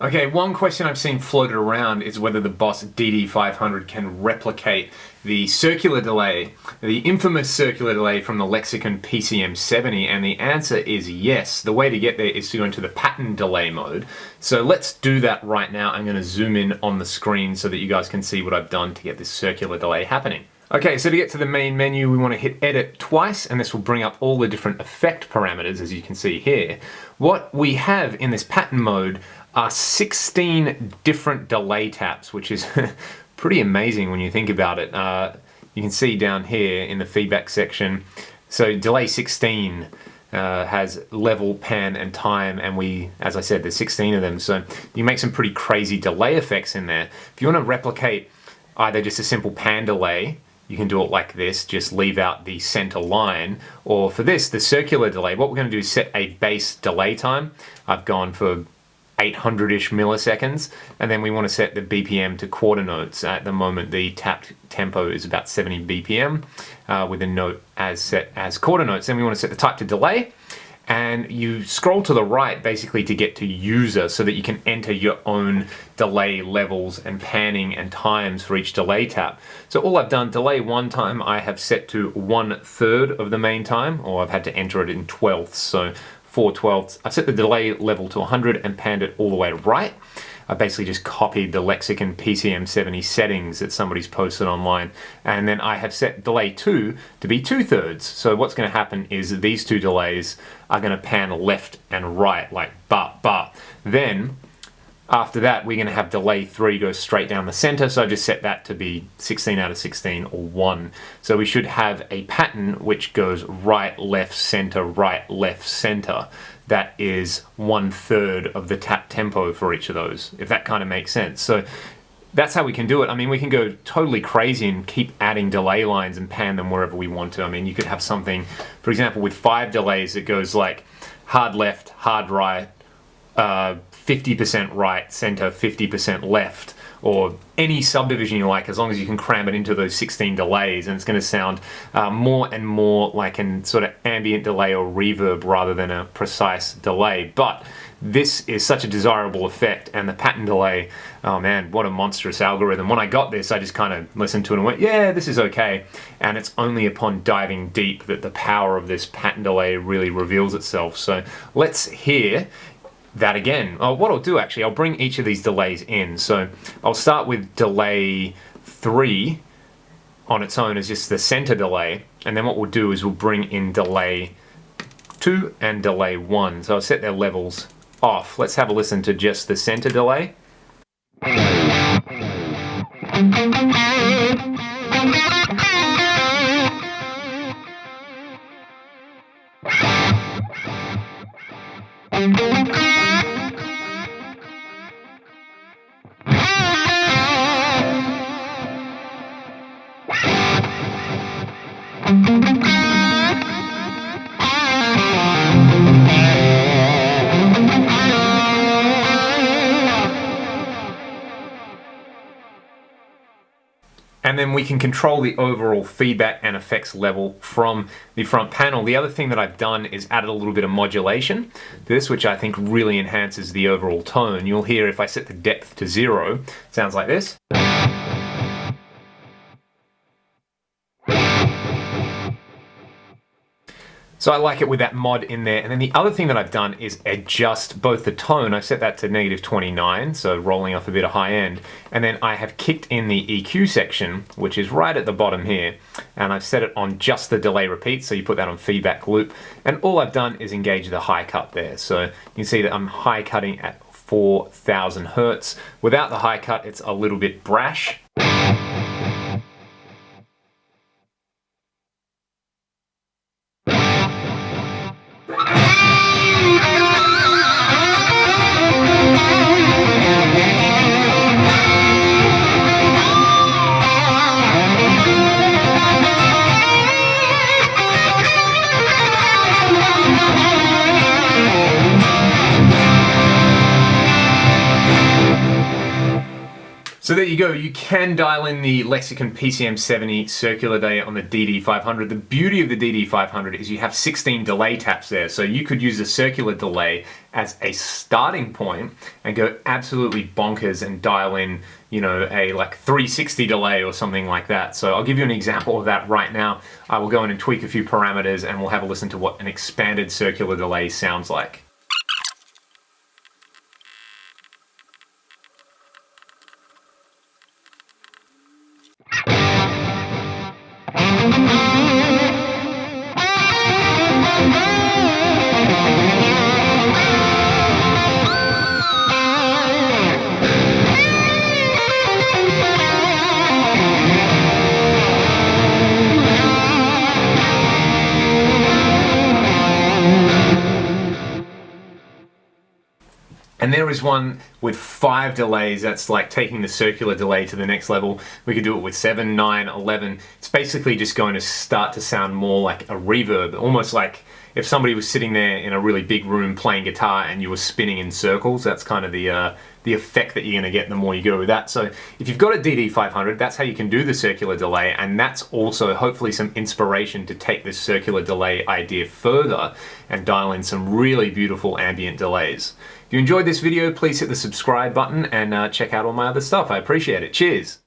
Okay, one question I've seen floated around is whether the Boss DD500 can replicate the circular delay, the infamous circular delay from the Lexicon PCM70, and the answer is yes. The way to get there is to go into the pattern delay mode. So let's do that right now. I'm going to zoom in on the screen so that you guys can see what I've done to get this circular delay happening. Okay, so to get to the main menu, we want to hit edit twice, and this will bring up all the different effect parameters, as you can see here. What we have in this pattern mode are 16 different delay taps, which is pretty amazing when you think about it. You can see down here in the feedback section, so delay 16 has level, pan, and time, and as I said, there's 16 of them, so you make some pretty crazy delay effects in there. If you want to replicate either just a simple pan delay, you can do it like this, just leave out the center line, or for this, the circular delay, what we're going to do is set a base delay time. I've gone for 800-ish milliseconds, and then we want to set the BPM to quarter notes. At the moment, the tapped tempo is about 70 BPM with a note as set as quarter notes. Then we want to set the type to delay, and you scroll to the right basically to get to user so that you can enter your own delay levels and panning and times for each delay tap. So all I've done, delay one time, I have set to 1/3 of the main time, or I've had to enter it in twelfths, so 4/12. I've set the delay level to 100 and panned it all the way to right. I basically just copied the Lexicon PCM70 settings that somebody's posted online, and then I have set delay 2 to be 2/3. So what's going to happen is these two delays are going to pan left and right, like ba. Then after that, we're going to have delay 3 go straight down the center, so I just set that to be 16 out of 16, or 1. So we should have a pattern which goes right, left, center. That is 1/3 of the tap tempo for each of those, if that kind of makes sense. So that's how we can do it. I mean, we can go totally crazy and keep adding delay lines and pan them wherever we want to. I mean, you could have something, for example, with 5 delays, it goes like hard left, hard right, 50% right, center, 50% left, or any subdivision you like, as long as you can cram it into those 16 delays, and it's going to sound more and more like an sort of ambient delay or reverb rather than a precise delay. But this is such a desirable effect, and the pattern delay, oh man, what a monstrous algorithm. When I got this, I just kind of listened to it and went, yeah, this is okay. And it's only upon diving deep that the power of this pattern delay really reveals itself. So let's hear that again. What I'll do actually, I'll bring each of these delays in. So I'll start with delay 3 on its own as just the center delay, and then what we'll do is we'll bring in delay 2 and delay 1. So I'll set their levels off. Let's have a listen to just the center delay. And then we can control the overall feedback and effects level from the front panel. The other thing that I've done is added a little bit of modulation to this, which I think really enhances the overall tone. You'll hear if I set the depth to 0, it sounds like this. So I like it with that mod in there. And then the other thing that I've done is adjust both the tone. I've set that to -29, so rolling off a bit of high end. And then I have kicked in the EQ section, which is right at the bottom here. And I've set it on just the delay repeat, so you put that on feedback loop. And all I've done is engage the high cut there. So you can see that I'm high cutting at 4000 Hertz. Without the high cut, it's a little bit brash. So there you go, you can dial in the Lexicon PCM70 circular delay on the DD500. The beauty of the DD500 is you have 16 delay taps there, so you could use the circular delay as a starting point and go absolutely bonkers and dial in, you know, a like 360 delay or something like that. So I'll give you an example of that right now. I will go in and tweak a few parameters and we'll have a listen to what an expanded circular delay sounds like. And there is one with 5 delays. That's like taking the circular delay to the next level. We could do it with 7, 9, 11. It's basically just going to start to sound more like a reverb, almost like if somebody was sitting there in a really big room playing guitar and you were spinning in circles. That's kind of the effect that you're going to get the more you go with that. So if you've got a DD500, that's how you can do the circular delay, and that's also hopefully some inspiration to take this circular delay idea further and dial in some really beautiful ambient delays. If you enjoyed this video, please hit the subscribe button and check out all my other stuff. I appreciate it. Cheers!